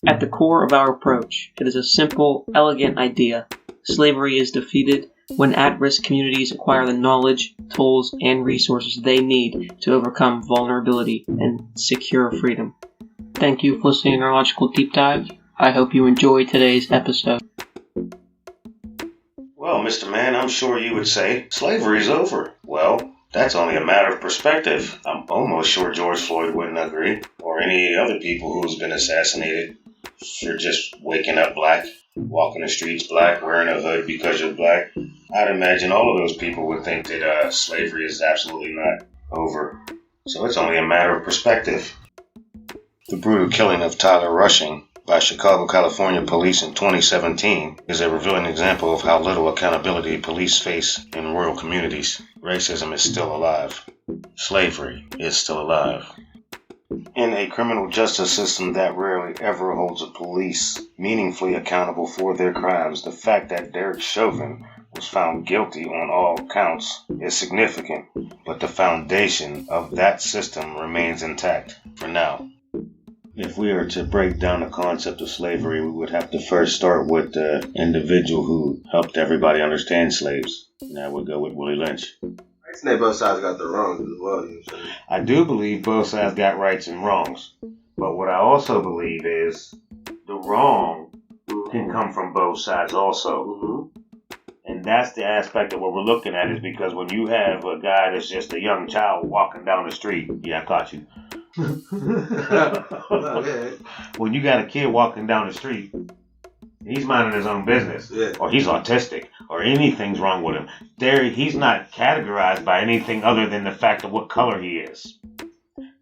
At the core of our approach, it is a simple, elegant idea. Slavery is defeated when at-risk communities acquire the knowledge, tools, and resources they need to overcome vulnerability and secure freedom. Thank you for listening to our logical deep dive. I hope you enjoyed today's episode. Well, Mr. Man, I'm sure you would say slavery's over. Well, that's only a matter of perspective. I'm almost sure George Floyd wouldn't agree, or any other people who's been assassinated for just waking up black, walking the streets black, wearing a hood because you're black. I'd imagine all of those people would think that slavery is absolutely not over. So it's only a matter of perspective. The brutal killing of Tyler Rushing by Chicago, California police in 2017 is a revealing example of how little accountability police face in rural communities. Racism is still alive. Slavery is still alive. In a criminal justice system that rarely ever holds a police meaningfully accountable for their crimes, the fact that Derek Chauvin was found guilty on all counts is significant, but the foundation of that system remains intact for now. If we are to break down the concept of slavery, we would have to first start with the individual who helped everybody understand slaves. And that would go with Willie Lynch. I say both sides got the wrongs as well. You know, I do believe both sides got rights and wrongs. But what I also believe is the wrong can come from both sides also. Mm-hmm. And that's the aspect of what we're looking at, is because when you have a guy that's just a young child walking down the street, yeah, I caught you. When you got a kid walking down the street, he's minding his own business, or he's autistic, or anything's wrong with him. He's not categorized by anything other than the fact of what color he is.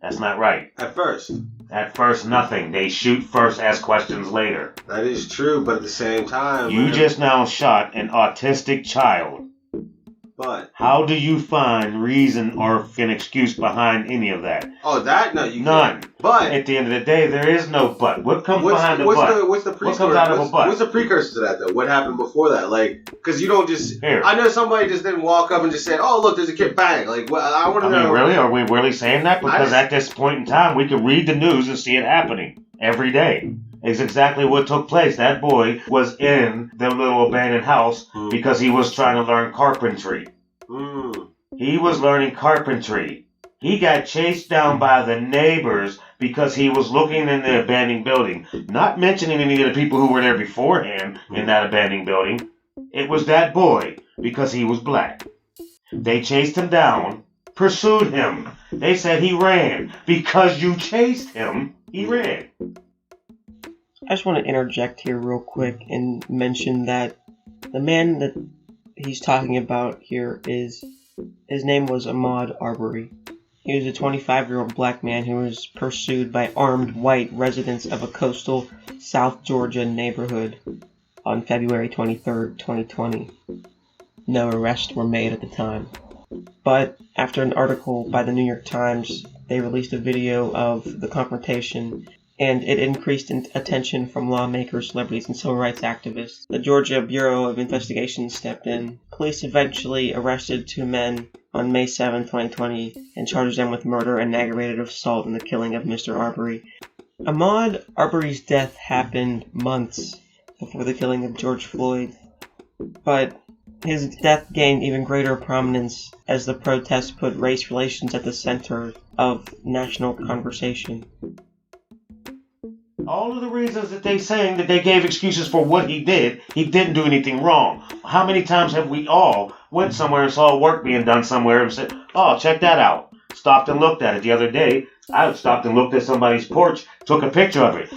That's not right. At first, nothing. They shoot first, ask questions later. That is true, but at the same time... You just now shot an autistic child. But... How do you find reason or an excuse behind any of that? Oh, that? No, you None. Can't. But... At the end of the day, there is no but. What comes behind the but? What's the precursor? What comes out of a but? What's the precursor to that, though? What happened before that? Like, because you don't just... Here. I know somebody just didn't walk up and just said, oh, look, there's a kid, bang. Like, well, I want to know... Really? Are we really saying that? Because at this point in time, we can read the news and see it happening every day. It's exactly what took place. That boy was in the little abandoned house because he was trying to learn carpentry. He was learning carpentry. He got chased down by the neighbors because he was looking in the abandoned building. Not mentioning any of the people who were there before him in that abandoned building. It was that boy because he was black. They chased him down, pursued him. They said he ran. Because you chased him, he ran. I just want to interject here real quick and mention that the man that he's talking about here his name was Ahmad Arbury. He was a 25-year-old black man who was pursued by armed white residents of a coastal South Georgia neighborhood on February 23rd, 2020. No arrests were made at the time. But after an article by the New York Times, they released a video of the confrontation, and it increased in attention from lawmakers, celebrities, and civil rights activists. The Georgia Bureau of Investigation stepped in. Police eventually arrested two men on May 7, 2020, and charged them with murder and aggravated assault in the killing of Mr. Arbury. Ahmad Arbury's death happened months before the killing of George Floyd, but his death gained even greater prominence as the protests put race relations at the center of national conversation. All of the reasons that they saying that they gave excuses for what he didn't do anything wrong. How many times have we all went somewhere and saw work being done somewhere and said, oh, check that out. Stopped and looked at it. The other day, I stopped and looked at somebody's porch, took a picture of it.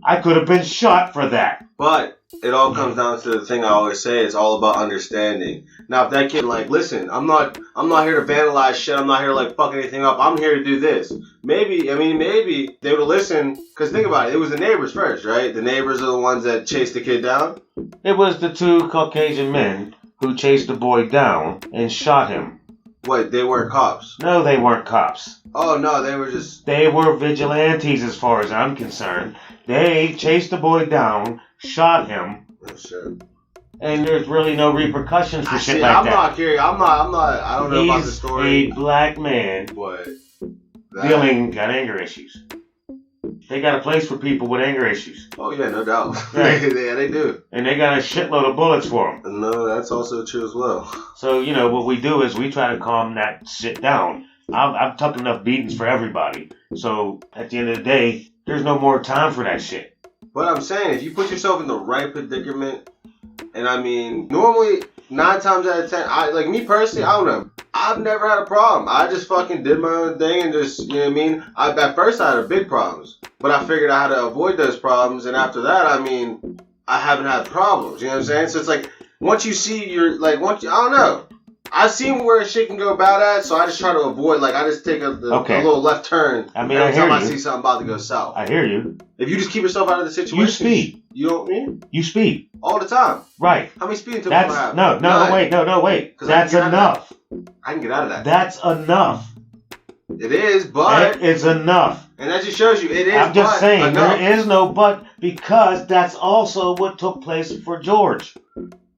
I could have been shot for that. But it all comes down to the thing I always say, it's all about understanding. Now, if that kid, like, listen, I'm not here to vandalize shit. I'm not here to, like, fuck anything up. I'm here to do this. Maybe they would have listened, because think about it. It was the neighbors first, right? The neighbors are the ones that chased the kid down. It was the two Caucasian men who chased the boy down and shot him. What, they weren't cops? No, they weren't cops. Oh, no, they were just... They were vigilantes as far as I'm concerned. They chased the boy down, shot him. Oh, sure. And there's really no repercussions for shit like I'm that. not curious. I don't know about the story. He's a black man. What? Got anger issues. They got a place for people with anger issues. Oh, yeah, no doubt. Right. Yeah, they do. And they got a shitload of bullets for them. No, that's also true as well. So, what we do is we try to calm that shit down. I've took enough beatings for everybody. So, at the end of the day, there's no more time for that shit. But I'm saying, if you put yourself in the right predicament, and I mean, normally, 9 times out of 10, me personally, I don't know. I've never had a problem. I just fucking did my own thing and just, you know what I mean? At first, I had big problems. But I figured out how to avoid those problems. And after that, I mean, I haven't had problems. You know what I'm saying? So it's like, once you see I don't know. I've seen where shit can go bad at, so I just try to avoid, I just take a little left turn every time I see something about to go south. I hear you. If you just keep yourself out of the situation. You speed. You know what I mean? You speed. All the time. Right. How many speeding tips do I have? No, wait. That's enough. I can get out of that. That's enough. It is, but... It is enough. And that just shows you, it is, I'm just saying, enough. There is no but, because that's also what took place for George.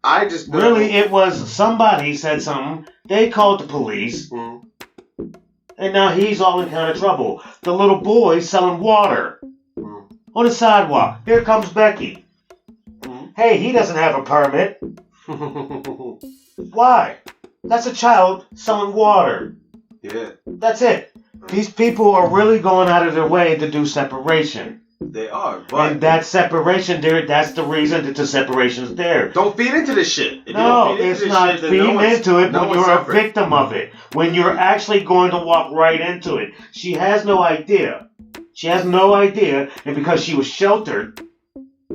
I just... Really, it was somebody said something, they called the police, and now he's all in kind of trouble. The little boy selling water on the sidewalk. Here comes Becky. Hey, he doesn't have a permit. Why? That's a child selling water. Yeah. That's it. These people are really going out of their way to do separation. They are, but... And that separation there, that's the reason that the separation is there. Don't feed into this shit. If no, it's not feeding into it when you're a victim of it. When you're actually going to walk right into it. She has no idea. She has no idea, and because she was sheltered,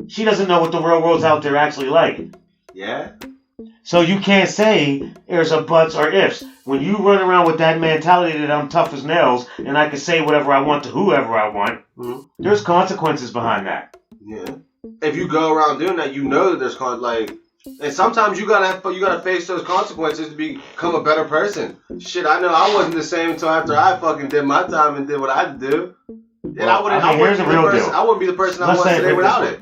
she doesn't know what the real world's out there actually like. Yeah. So you can't say there's a buts or ifs. When you run around with that mentality that I'm tough as nails and I can say whatever I want to whoever I want, there's consequences behind that. Yeah. If you go around doing that, you know that there's and sometimes you gotta face those consequences to become a better person. Shit, I know I wasn't the same until after I fucking did my time and did what I had to do. And I wouldn't be the person I was today without it.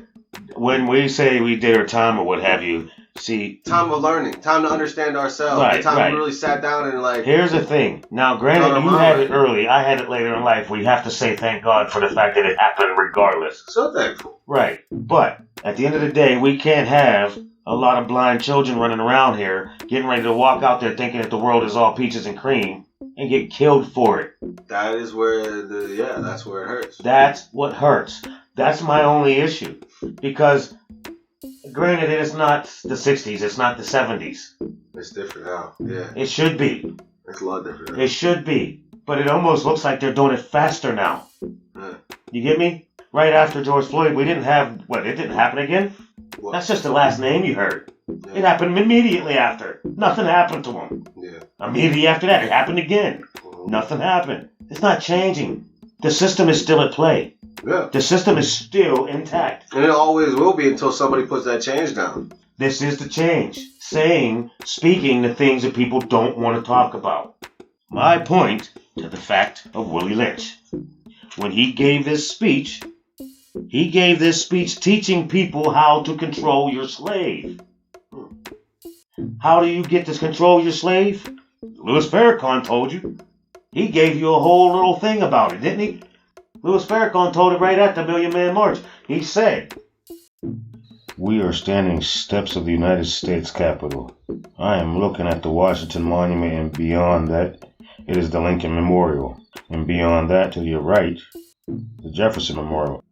When we say we did our time or what have you, see... Time of learning. Time to understand ourselves. Right, the time we really sat down and Here's the thing. Now, granted, you had it early. I had it later in life. We have to say thank God for the fact that it happened regardless. So thankful. Right. But, at the end of the day, we can't have a lot of blind children running around here, getting ready to walk out there thinking that the world is all peaches and cream, and get killed for it. That is where that's where it hurts. That's what hurts. That's my only issue. Because, granted, it's not the 60s, it's not the 70s. It's different now, yeah. It should be. It's a lot different now. It should be. But it almost looks like they're doing it faster now. Yeah. You get me? Right after George Floyd, we didn't have, it didn't happen again? What? That's just the last name you heard. Yeah. It happened immediately after. Nothing happened to him. Yeah. Immediately after that, it happened again. Nothing happened. It's not changing. The system is still at play. Yeah. The system is still intact. And it always will be until somebody puts that change down. This is the change. Speaking the things that people don't want to talk about. My point to the fact of Willie Lynch. When he gave this speech teaching people how to control your slave. How do you get to control your slave? Louis Farrakhan told you. He gave you a whole little thing about it, didn't he? Louis Farrakhan told it right at the Million Man March. He said, "We are standing steps of the United States Capitol. I am looking at the Washington Monument, and beyond that, it is the Lincoln Memorial. And beyond that, to your right, the Jefferson Memorial.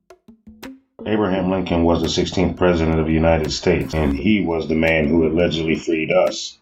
Abraham Lincoln was the 16th President of the United States, and he was the man who allegedly freed us.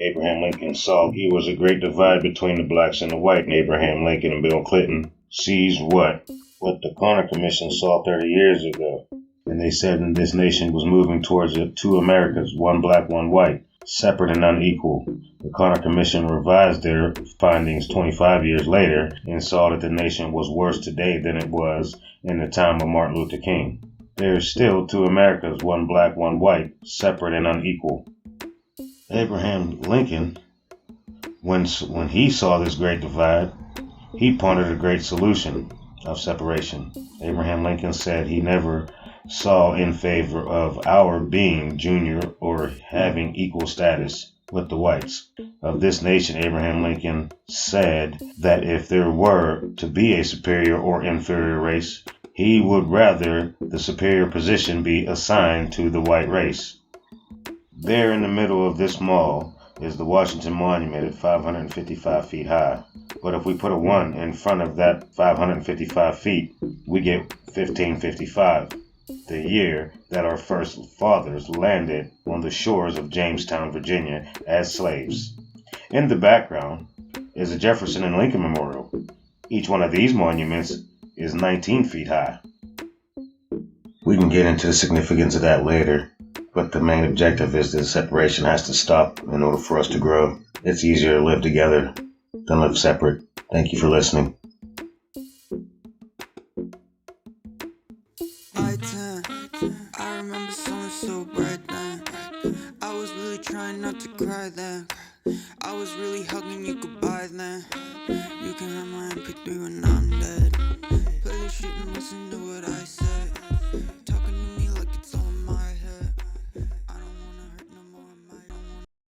Abraham Lincoln saw there was a great divide between the blacks and the white, and Abraham Lincoln and Bill Clinton sees what the Connor Commission saw 30 years ago. And they said that this nation was moving towards two Americas, one black, one white, separate and unequal. The Connor Commission revised their findings 25 years later and saw that the nation was worse today than it was in the time of Martin Luther King. There is still two Americas, one black, one white, separate and unequal." Abraham Lincoln, when he saw this great divide, he pondered a great solution of separation. Abraham Lincoln said he never saw in favor of our being junior or having equal status with the whites of this nation. Abraham Lincoln said that if there were to be a superior or inferior race, He would rather the superior position be assigned to the white race. There in the middle of this mall is the Washington Monument at 555 feet high. But if we put a 1 in front of that 555 feet, we get 1555, the year that our first fathers landed on the shores of Jamestown, Virginia as slaves. In the background is a Jefferson and Lincoln Memorial. Each one of these monuments is 19 feet high. We can get into the significance of that later, but the main objective is that separation has to stop in order for us to grow. It's easier to live together than live separate. Thank you for listening. I remember summer so bright then. I was really trying not to cry then. I was really hugging you goodbye then. You can have my MP3 when I'm dead. Play the shit and listen to what I say.